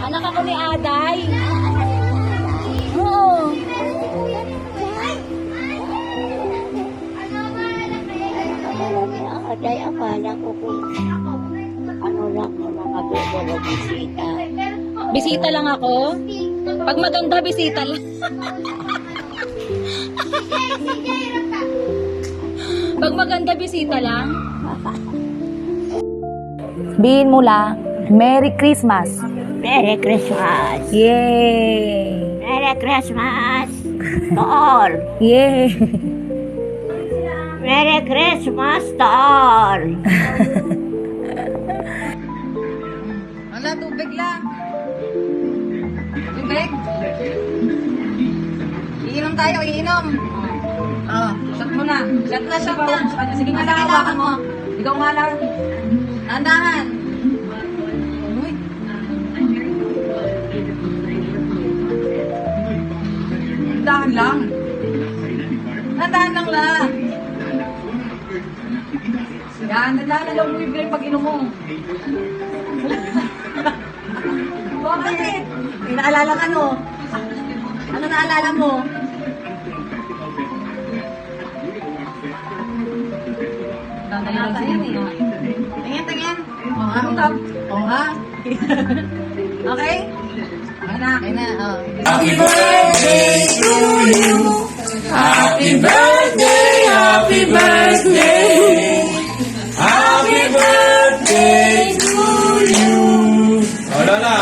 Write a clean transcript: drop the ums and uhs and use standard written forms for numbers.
Anak ako ni Aday. Oo. Aday, akala ko kung ano lang mo mga bibolo bisita. Bisita lang ako? Pag maganda, bisita lang. Pag maganda, bisita lang. Sabihin mo lang, Merry Christmas. Merry Christmas! Yay! Merry Christmas to all! Yay! Merry Christmas to all! Wala, tubig lang. Tubig? Iinom tayo, iinom. Oh, shot mo na. Shot na, shot na. Sige nga lang, hawakan mo. Ikaw nga lang. Andahan. Uy. Andahan lang. Andahan lang lang. Yan, andahan na lang mo yung pag inom mo. Bakit? May naalala ka no? Ano naalala mo? Naalala yan eh. Tingin, tingin. Oo nga. Oo nga. Okay? Okay na. Okay na. Oh. Happy birthday to you. Happy birthday, happy birthday. Happy birthday to you. Wala na.